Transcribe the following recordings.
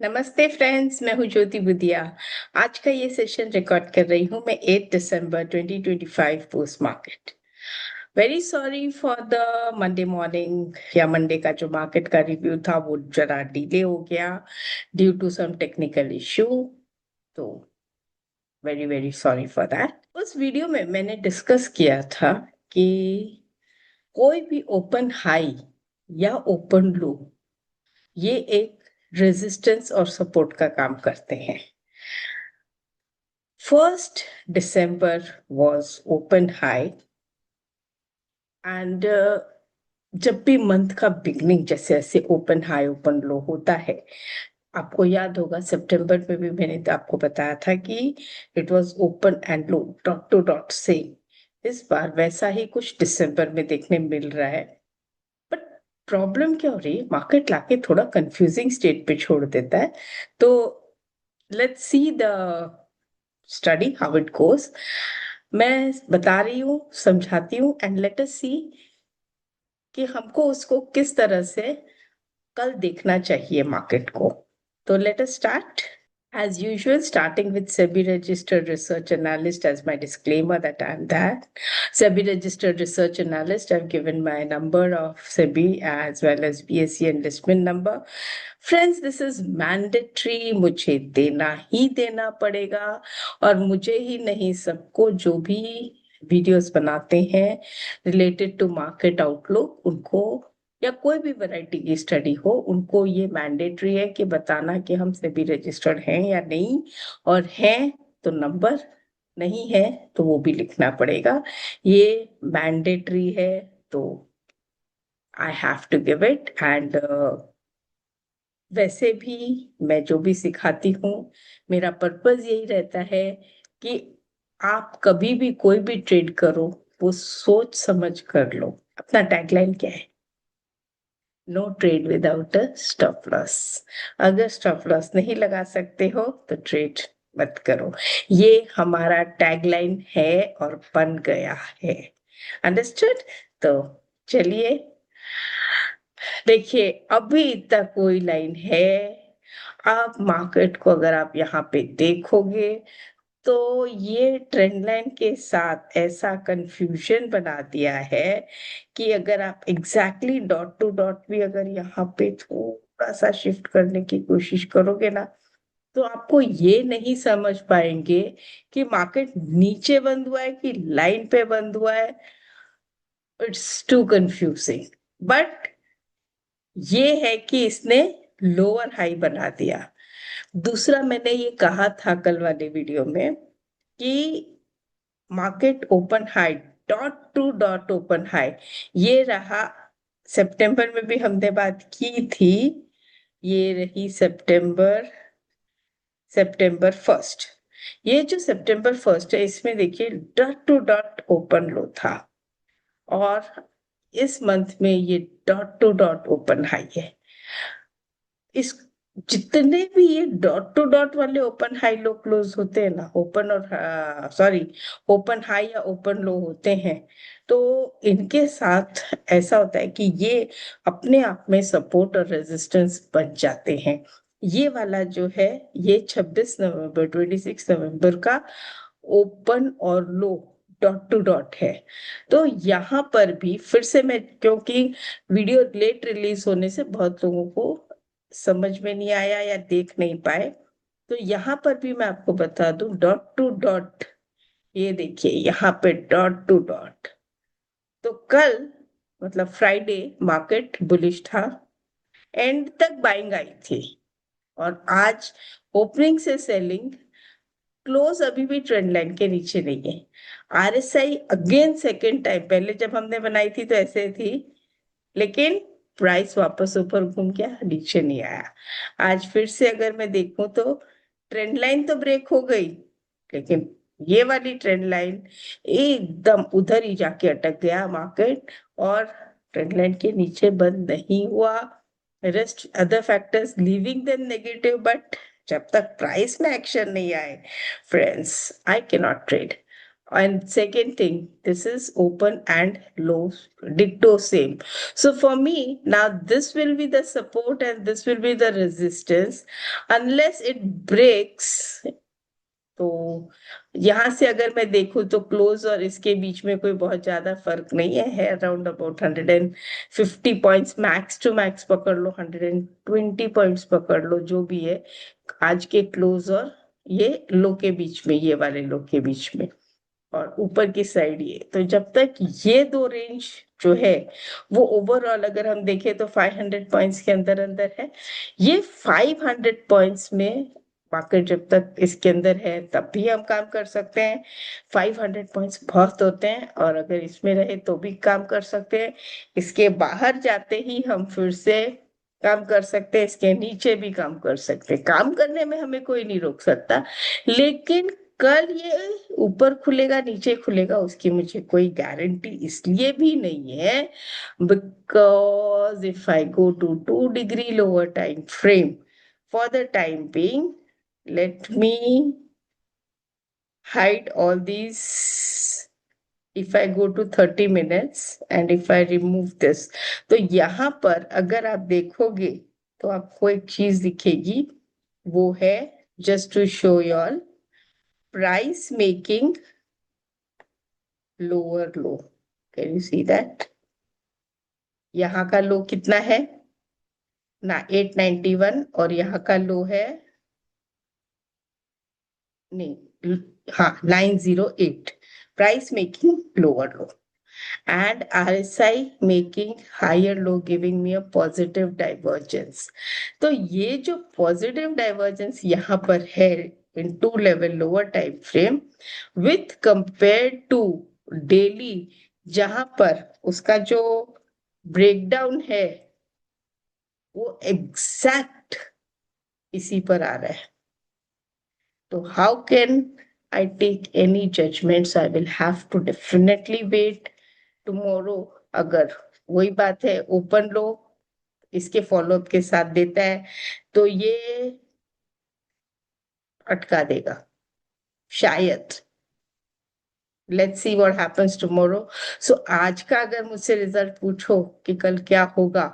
नमस्ते फ्रेंड्स, मैं हूँ ज्योति बुदिया। आज का ये सेशन रिकॉर्ड कर रही हूँ मैं 8 दिसंबर 2025 post market. Very sorry for the Monday morning या मंडे का जो मार्केट का रिव्यू था वो जरा डिले हो गया due to some technical issue. तो very very sorry for that. उस वीडियो में मैंने डिस्कस किया था कि कोई भी ओपन हाई या ओपन लो ये एक रेजिस्टेंस और सपोर्ट का काम करते हैं। 1 December was open high and जब भी मंथ का बिगनिंग जैसे ऐसे ओपन हाई ओपन लो होता है, आपको याद होगा सितंबर में भी मैंने तो आपको बताया था कि it was open and low dot to dot same. इस बार वैसा ही कुछ दिसंबर में देखने मिल रहा है। बट प्रॉब्लम क्या हो रही है, मार्केट लाके थोड़ा कंफ्यूजिंग स्टेट पे छोड़ देता है। तो let's see the study how it goes. मैं बता रही हूँ, समझाती हूँ एंड लेट अस सी कि हमको उसको किस तरह से कल देखना चाहिए मार्केट को। तो let us start as usual, starting with SEBI registered research analyst as my disclaimer that I'm that. SEBI registered research analyst, I've given my number of SEBI as well as BSE enlistment number. Friends, this is mandatory, मुझे देना ही देना पड़ेगा और मुझे ही नहीं सबको जो भी वीडियोस बनाते हैं रिलेटेड टू मार्केट आउटलुक उनको या कोई भी वैरायटी की स्टडी हो उनको ये मैंडेटरी है कि बताना कि हम सेबी रजिस्टर्ड हैं या नहीं, और हैं तो नंबर, नहीं है तो वो भी लिखना पड़ेगा। ये मैंडेटरी है, तो I have to give it. And वैसे भी मैं जो भी सिखाती हूँ मेरा पर्पस यही रहता है कि आप कभी भी कोई भी ट्रेड करो वो सोच समझ कर लो। अपना टैगलाइन क्या है? No trade without a stop loss. अगर स्टॉप लॉस नहीं लगा सकते हो तो ट्रेड मत करो। ये हमारा टैगलाइन है और बन गया है। अंडरस्टूड? तो चलिए देखिए, अभी तक कोई लाइन है। आप मार्केट को अगर आप यहाँ पे देखोगे तो ये ट्रेंड लाइन के साथ ऐसा कंफ्यूजन बना दिया है कि अगर आप एग्जैक्टली डॉट टू डॉट भी अगर यहाँ पे थोड़ा सा शिफ्ट करने की कोशिश करोगे ना तो आपको ये नहीं समझ पाएंगे कि मार्केट नीचे बंद हुआ है कि लाइन पे बंद हुआ है। It's to confusing. बट ये है कि इसने लोअर हाई बना दिया। दूसरा, मैंने ये कहा था कल वाले वीडियो में कि market open high dot to dot open high ये रहा। सितंबर में भी हमने बात की थी। ये रही सितंबर 1। ये जो सितंबर 1 है इसमें देखिए डॉट टू डॉट ओपन लो था और इस मंथ में ये dot to dot open high है। इस जितने भी ये डॉट टू डॉट वाले ओपन हाई लो क्लोज होते हैं ना, ओपन और सॉरी ओपन हाई या ओपन लो होते हैं, तो इनके साथ ऐसा होता है कि ये अपने आप में सपोर्ट और रेजिस्टेंस बन जाते हैं। ये वाला जो है ये 26 नवंबर का ओपन और लो डॉट टू डॉट है। तो यहाँ पर भी फिर से मैं, क्योंकि वीडियो लेट रिलीज होने से बहुत लोगों को समझ में नहीं आया या देख नहीं पाए, तो यहाँ पर भी मैं आपको बता दूं डॉट टू डॉट। ये देखिए यहाँ पे डॉट टू डॉट। तो कल मतलब फ्राइडे मार्केट बुलिश था, एंड तक बाइंग आई थी और आज ओपनिंग से सेलिंग, क्लोज अभी भी ट्रेंड लाइन के नीचे नहीं है। आरएसआई अगेन सेकेंड टाइम, पहले जब हमने बनाई थी तो ऐसे थी, लेकिन प्राइस वापस ऊपर घूम गया, नीचे नहीं आया। आज फिर से अगर मैं देखूं तो ट्रेंड लाइन तो ब्रेक हो गई, लेकिन ये वाली ट्रेंड लाइन एकदम उधर ही जाके अटक गया मार्केट और ट्रेंड लाइन के नीचे बंद नहीं हुआ। Rest other factors leaving them negative, but जब तक प्राइस में एक्शन नहीं आए friends, I can not trade. And second thing, this is open and low, ditto same. So for me, now this will be the support and this will be the resistance. Unless it breaks, तो यहां से अगर मैं देखूं तो close और इसके बीच में कोई बहुत ज्यादा फर्क नहीं है around about 150 points, max to max पकड़ लो, 120 पॉइंट्स पकड़ लो, जो भी है आज के क्लोज और ये लो के बीच में, ये वाले लो के बीच में, और ऊपर की साइड ये। तो जब तक ये दो रेंज जो है वो ओवरऑल अगर हम देखें तो 500 पॉइंट्स के अंदर अंदर है। ये 500 पॉइंट्स में मार्केट जब तक इसके अंदर है तब भी हम काम कर सकते हैं। 500 पॉइंट्स बहुत होते हैं, और अगर इसमें रहे तो भी काम कर सकते हैं। इसके बाहर जाते ही हम फिर से काम कर सकते हैं, इसके नीचे भी काम कर सकते हैं। काम करने में हमें कोई नहीं रोक सकता, लेकिन कल ये ऊपर खुलेगा नीचे खुलेगा उसकी मुझे कोई गारंटी इसलिए भी नहीं है, because if I go to 2 degree lower time frame for the time being, let me hide all these. If I go to 30 minutes and if I remove this, तो यहाँ पर अगर आप देखोगे तो आपको एक चीज दिखेगी, वो है just to show you all price making lower low. Can you see that? यहाँ का लो कितना है ना, 891, और यहाँ का लो है, नहीं, हाँ 908. Price making lower low and RSI making higher low, giving me a positive divergence. तो ये जो positive divergence यहाँ पर है in 2 level lower time frame with compared to daily, जहां पर उसका जो ब्रेकडाउन है वो एग्जैक्ट इसी पर आ रहा है। तो how can I take any judgments? I will have to definitely wait tomorrow. अगर वही बात है, ओपन लो इसके फॉलोअप के साथ देता है तो ये अटका देगा शायद। Let's see what happens tomorrow. So आज का अगर मुझसे रिजल्ट पूछो कि कल क्या होगा,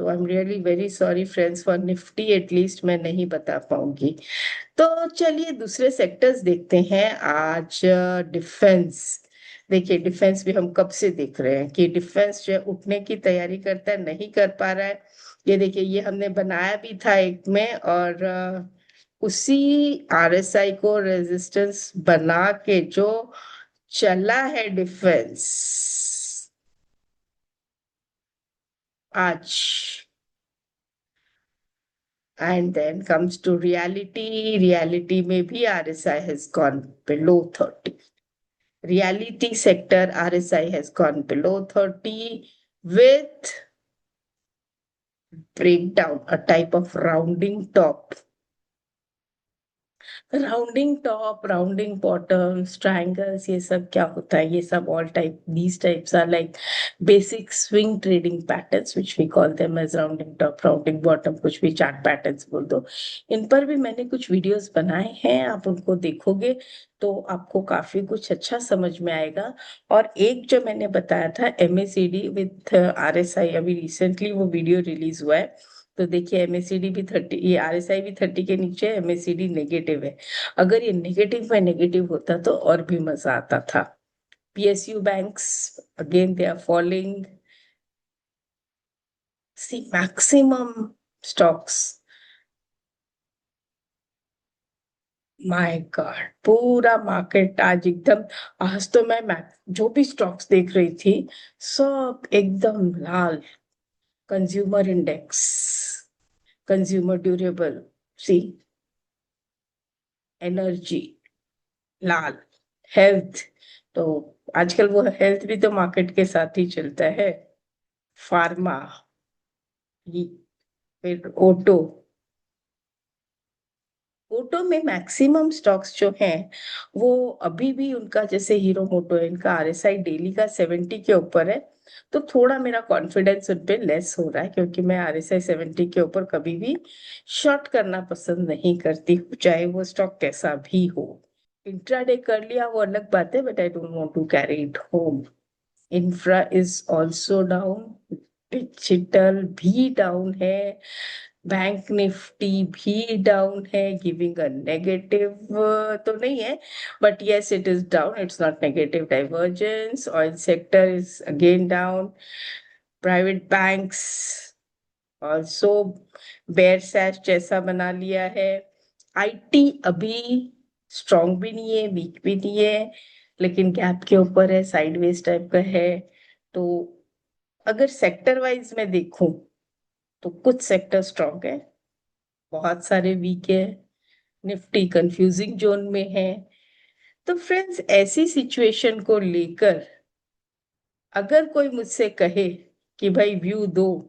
तो I am really very sorry friends, for Nifty at least मैं नहीं बता पाऊंगी। तो चलिए दूसरे सेक्टर्स देखते हैं आज। डिफेंस, देखिए डिफेंस भी हम कब से देख रहे हैं कि डिफेंस जो है उठने की तैयारी करता है, नहीं कर पा रहा है। ये देखिए ये हमने बनाया भी था एक में, और उसी आरएसआई को रेजिस्टेंस बना के जो चला है डिफेंस आज। And then comes to reality. Reality में भी RSI has gone below 30. Reality sector RSI has gone below 30 with breakdown, a type of rounding top. Rounding top, rounding bottoms, triangles, ये सब क्या होता है? ये सब all type, these types are like basic swing trading patterns which we call them as rounding top, rounding bottom, कुछ भी chart patterns बोल दो। इन पर भी मैंने कुछ वीडियोस बनाए हैं, आप उनको देखोगे तो आपको काफी कुछ अच्छा समझ में आएगा। और एक जो मैंने बताया था MACD विथ RSI, अभी रिसेंटली वो वीडियो रिलीज हुआ है। तो देखिए MACD भी 30, ये RSI भी 30 के नीचे है, MACD नेगेटिव है। अगर ये नेगेटिव में नेगेटिव होता तो और भी मजा आता था। PSU banks again they are falling, see maximum stocks, my god पूरा मार्केट आज एकदम, आज तो मैं जो भी स्टॉक्स देख रही थी सब एकदम लाल। कंज्यूमर इंडेक्स, कंज्यूमर ड्यूरेबल, सी, एनर्जी लाल, हेल्थ, तो आजकल वो हेल्थ भी तो मार्केट के साथ ही चलता है। फार्मा, फिर ऑटो, ऑटो में मैक्सिमम स्टॉक्स जो हैं वो अभी भी उनका, जैसे हीरो मोटो है, इनका RSI डेली का 70 के ऊपर है। तो थोड़ा मेरा कॉन्फिडेंस उन पे लेस हो रहा है, क्योंकि मैं RSI 70 के ऊपर कभी भी शॉर्ट करना पसंद नहीं करती हूँ, चाहे वो स्टॉक कैसा भी हो। इंट्राडे कर लिया वो अलग बात है, but I don't want to carry it home. Infra is also down, digital भी डाउन है, बैंक निफ्टी भी डाउन है, गिविंग अ नेगेटिव तो नहीं है, but yes it is down, it's not negative divergence. Oil sector is again down, private banks also bearish जैसा बना लिया है। आईटी अभी स्ट्रॉन्ग भी नहीं है, वीक भी नहीं है, लेकिन गैप के ऊपर है, साइडवेज टाइप का है। तो अगर सेक्टर वाइज मैं देखूं तो कुछ सेक्टर स्ट्रॉन्ग है, बहुत सारे वीक है, निफ्टी कंफ्यूजिंग जोन में है। तो फ्रेंड्स, ऐसी सिचुएशन को लेकर अगर कोई मुझसे कहे कि भाई व्यू दो,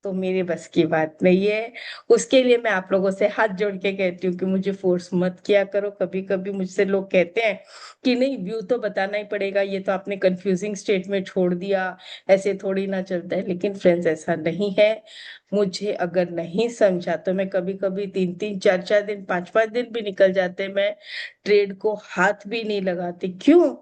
तो मेरे बस की बात नहीं है। उसके लिए मैं आप लोगों से हाथ जोड़ के कहती हूँ कि मुझे फोर्स मत किया करो। कभी कभी मुझसे लोग कहते हैं कि नहीं व्यू तो बताना ही पड़ेगा, ये तो आपने कंफ्यूजिंग स्टेट में छोड़ दिया, ऐसे थोड़ी ना चलता है। लेकिन फ्रेंड्स, ऐसा नहीं है। मुझे अगर नहीं समझा तो मैं कभी कभी 3-3 4-4 दिन 5-5 दिन भी निकल जाते, मैं ट्रेड को हाथ भी नहीं लगाती। क्यों?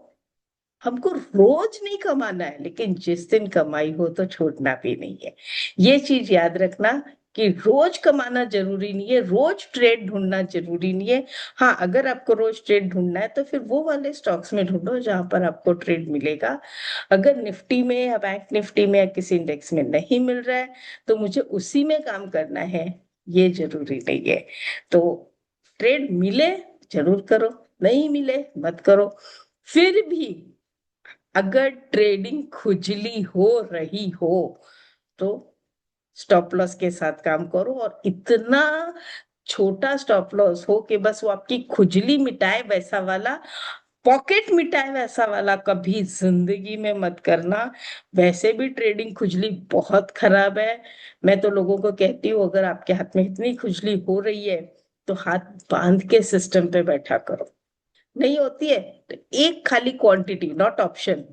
हमको रोज नहीं कमाना है, लेकिन जिस दिन कमाई हो तो छोड़ना भी नहीं है। ये चीज याद रखना कि रोज कमाना जरूरी नहीं है, रोज ट्रेड ढूंढना जरूरी नहीं है। हाँ, अगर आपको रोज ट्रेड ढूंढना है तो फिर वो वाले स्टॉक्स में ढूंढो जहां पर आपको ट्रेड मिलेगा। अगर निफ्टी में या बैंक निफ्टी में या किसी इंडेक्स में नहीं मिल रहा है तो मुझे उसी में काम करना है, ये जरूरी नहीं है। तो ट्रेड मिले जरूर करो, नहीं मिले मत करो। फिर भी अगर ट्रेडिंग खुजली हो रही हो तो स्टॉप लॉस के साथ काम करो, और इतना छोटा स्टॉप लॉस हो कि बस वो आपकी खुजली मिटाए वैसा वाला, पॉकेट मिटाए वैसा वाला कभी जिंदगी में मत करना। वैसे भी ट्रेडिंग खुजली बहुत खराब है। मैं तो लोगों को कहती हूँ, अगर आपके हाथ में इतनी खुजली हो रही है तो हाथ बांध के सिस्टम पे बैठा करो। नहीं होती है तो एक खाली क्वांटिटी, नॉट ऑप्शन,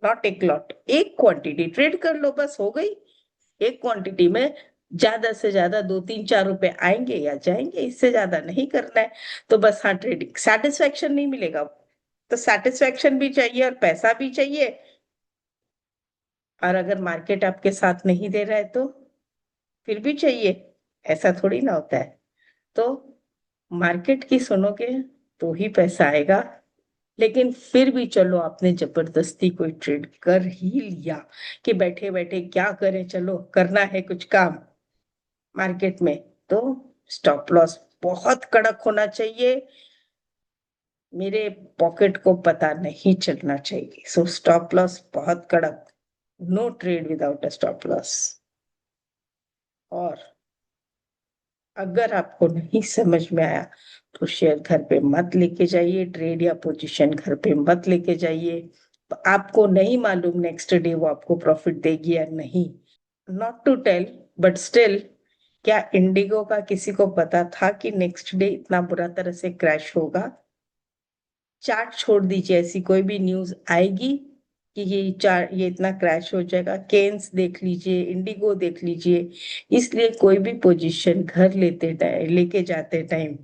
नॉट एक लॉट, एक क्वांटिटी ट्रेड कर लो, बस हो गई। एक क्वांटिटी में ज्यादा से ज्यादा 2-3-4 रुपए आएंगे या जाएंगे, इससे ज्यादा नहीं करना है। तो बस हाँ, ट्रेडिंग सेटिस्फैक्शन नहीं मिलेगा, तो सेटिस्फैक्शन भी चाहिए और पैसा भी चाहिए। और अगर मार्केट आपके साथ नहीं दे रहा है तो फिर भी चाहिए, ऐसा थोड़ी ना होता है। तो मार्केट की सुनोगे तो ही पैसा आएगा। लेकिन फिर भी चलो, आपने जबरदस्ती कोई ट्रेड कर ही लिया कि बैठे बैठे क्या करें, चलो करना है कुछ काम मार्केट में, तो स्टॉप लॉस बहुत कड़क होना चाहिए। मेरे पॉकेट को पता नहीं चलना चाहिए। सो स्टॉप लॉस बहुत कड़क, no trade without a stop loss. और अगर आपको नहीं समझ में आया तो शेयर घर पे मत लेके जाइए, ट्रेड या पोजीशन घर पे मत लेके जाइए। आपको नहीं मालूम नेक्स्ट डे वो आपको प्रॉफिट देगी या नहीं। Not to tell, but still, क्या इंडिगो का किसी को पता था कि नेक्स्ट डे इतना बुरा तरह से क्रैश होगा? चार्ट छोड़ दीजिए, ऐसी कोई भी न्यूज आएगी कि ये इतना क्रैश हो जाएगा? केन्स देख लीजिए, इंडिगो देख लीजिए। इसलिए कोई भी पोजीशन घर लेते टाइम, लेके जाते टाइम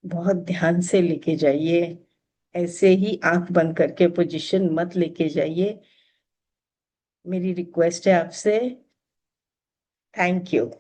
बहुत ध्यान से लेके जाइए। ऐसे ही आंख बंद करके पोजीशन मत लेके जाइए। मेरी रिक्वेस्ट है आपसे। Thank you.